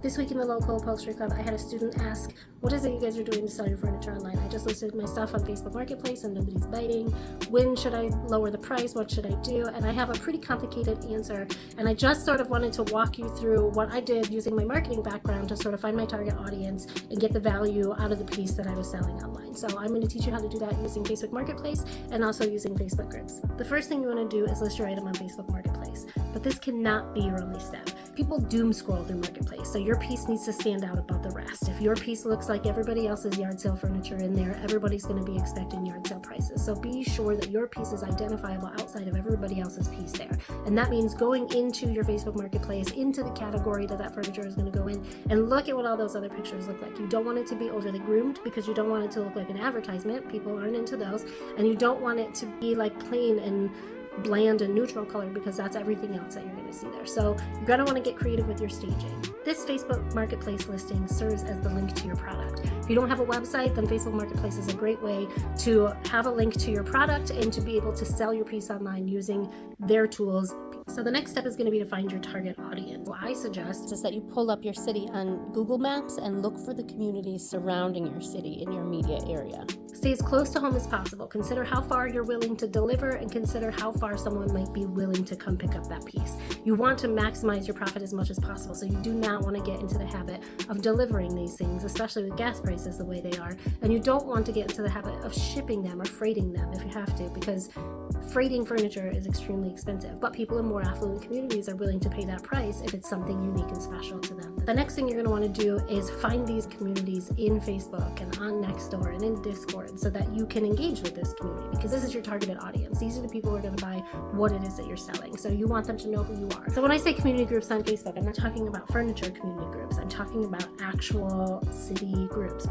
This week in the local upholstery club, I had a student ask, what is it you guys are doing to sell your furniture online? I just listed my stuff on Facebook Marketplace and nobody's biting. When should I lower the price? What should I do? And I have a pretty complicated answer. And I just sort of wanted to walk you through what I did using my marketing background to sort of find my target audience and get the value out of the piece that I was selling online. So I'm going to teach you how to do that using Facebook Marketplace and also using Facebook groups. The first thing you want to do is list your item on Facebook Marketplace, but this cannot be your only step. People doom scroll through Marketplace, so your piece needs to stand out above the rest. If your piece looks like everybody else's yard sale furniture in there, everybody's going to be expecting yard sale prices. So be sure that your piece is identifiable outside of everybody else's piece there. And that means going into your Facebook Marketplace, into the category that furniture is going to go in, and look at what all those other pictures look like. You don't want it to be overly groomed because you don't want it to look like an advertisement. People aren't into those. And you don't want it to be like plain and bland and neutral color because that's everything else that you're going to see there. So you're going to want to get creative with your staging. This Facebook Marketplace listing serves as the link to your product. If you don't have a website, then Facebook Marketplace is a great way to have a link to your product and to be able to sell your piece online using their tools. So the next step is going to be to find your target audience. What I suggest is that you pull up your city on Google Maps and look for the communities surrounding your city in your immediate area. Stay as close to home as possible. Consider how far you're willing to deliver and consider how far someone might be willing to come pick up that piece. You want to maximize your profit as much as possible, so you do not want to get into the habit of delivering these things, especially with gas prices the way they are. And you don't want to get into the habit of shipping them or freighting them if you have to, because freighting furniture is extremely expensive, but people in more affluent communities are willing to pay that price if it's something unique and special to them. The next thing you're going to want to do is find these communities in Facebook and on Nextdoor and in Discord so that you can engage with this community, because this is your targeted audience. These are the people who are going to buy what it is that you're selling. So you want them to know who you are. So when I say community groups on Facebook, I'm not talking about furniture community groups. I'm talking about actual city groups,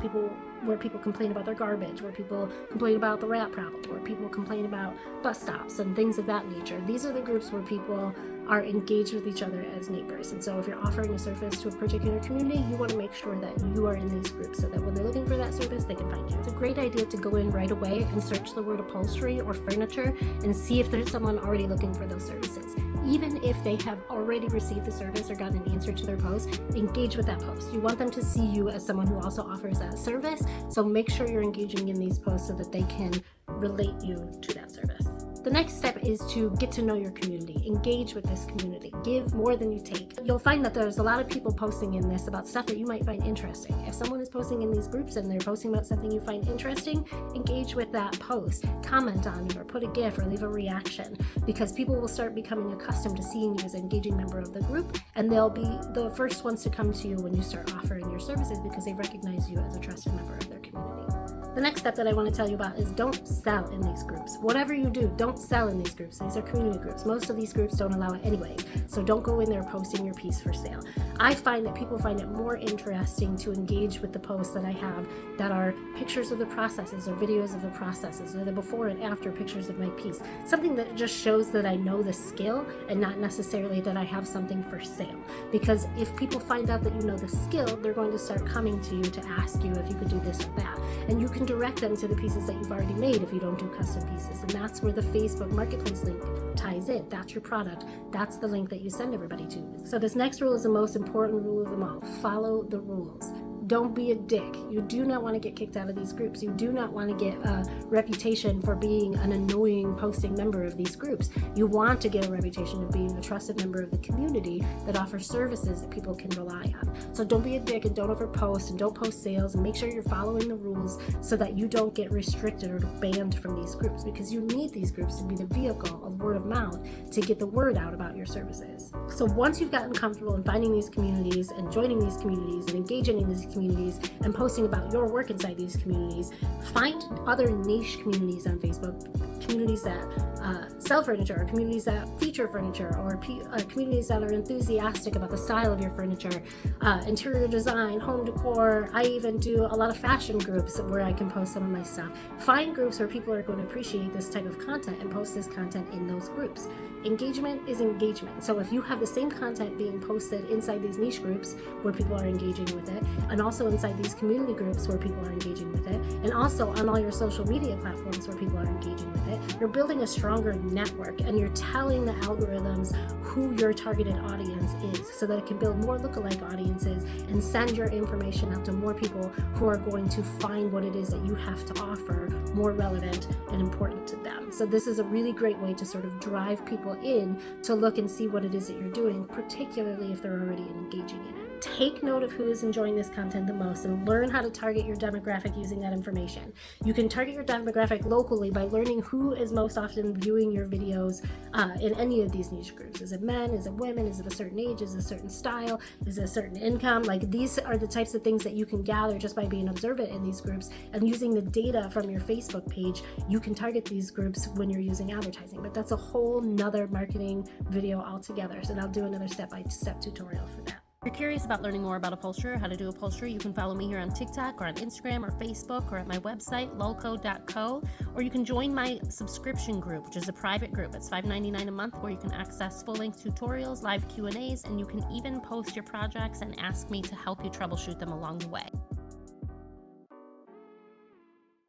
where people complain about their garbage, where people complain about the rat problem, where people complain about bus stops and things of that nature. These are the groups where people are engaged with each other as neighbors. And so if you're offering a service to a particular community, you want to make sure that you are in these groups so that when they're looking for that service, they can find you. It's a great idea to go in right away and search the word upholstery or furniture and see if there's someone already looking for those services. Even if they have already received the service or gotten an answer to their post, engage with that post. You want them to see you as someone who also offers that service, so make sure you're engaging in these posts so that they can relate you to that service. The next step is to get to know your community. Engage with this community. Give more than you take. You'll find that there's a lot of people posting in this about stuff that you might find interesting. If someone is posting in these groups and they're posting about something you find interesting, engage with that post. Comment on it or put a GIF or leave a reaction, because people will start becoming accustomed to seeing you as an engaging member of the group, and they'll be the first ones to come to you when you start offering your services because they recognize you as a trusted member of their community. The next step that I want to tell you about is don't sell in these groups. Whatever you do, don't sell in these groups. These are community groups. Most of these groups don't allow it anyway, so don't go in there posting your piece for sale. I find that people find it more interesting to engage with the posts that I have that are pictures of the processes or videos of the processes or the before and after pictures of my piece. Something that just shows that I know the skill and not necessarily that I have something for sale. Because if people find out that you know the skill, they're going to start coming to you to ask you if you could do this or that. And you can direct them to the pieces that you've already made if you don't do custom pieces. And that's where the Facebook Marketplace link ties in. That's your product. That's the link that you send everybody to. So this next rule is the most important rule of them all. Follow the rules. Don't be a dick. You do not want to get kicked out of these groups. You do not want to get a reputation for being an annoying posting member of these groups. You want to get a reputation of being a trusted member of the community that offers services that people can rely on. So don't be a dick and don't overpost and don't post sales, and make sure you're following the rules so that you don't get restricted or banned from these groups, because you need these groups to be the vehicle of word of mouth to get the word out about your services. So once you've gotten comfortable in finding these communities and joining these communities and engaging in these communities and posting about your work inside these communities, find other niche communities on Facebook, communities that sell furniture, or communities that feature furniture, or communities that are enthusiastic about the style of your furniture, interior design, home decor. I even do a lot of fashion groups where I can post some of my stuff. Find groups where people are going to appreciate this type of content and post this content in those groups. Engagement is engagement. So if you have the same content being posted inside these niche groups where people are engaging with it, and also inside these community groups where people are engaging with it, and also on all your social media platforms where people are engaging with it, you're building a stronger network, and you're telling the algorithms who your targeted audience is so that it can build more lookalike audiences and send your information out to more people who are going to find what it is that you have to offer more relevant and important to them. So this is a really great way to sort of drive people in to look and see what it is that you're doing, particularly if they're already engaging in it. Take note of who is enjoying this content the most and learn how to target your demographic using that information. You can target your demographic locally by learning who is most often viewing your videos in any of these niche groups. Is it men? Is it women? Is it a certain age? Is it a certain style? Is it a certain income? Like, these are the types of things that you can gather just by being observant in these groups, and using the data from your Facebook page, you can target these groups when you're using advertising. But that's a whole nother marketing video altogether. So I'll do another step-by-step tutorial for that. If you're curious about learning more about upholstery or how to do upholstery, you can follow me here on TikTok or on Instagram or Facebook or at my website, lulco.co, or you can join my subscription group, which is a private group. It's $5.99 a month, where you can access full-length tutorials, live Q&As, and you can even post your projects and ask me to help you troubleshoot them along the way.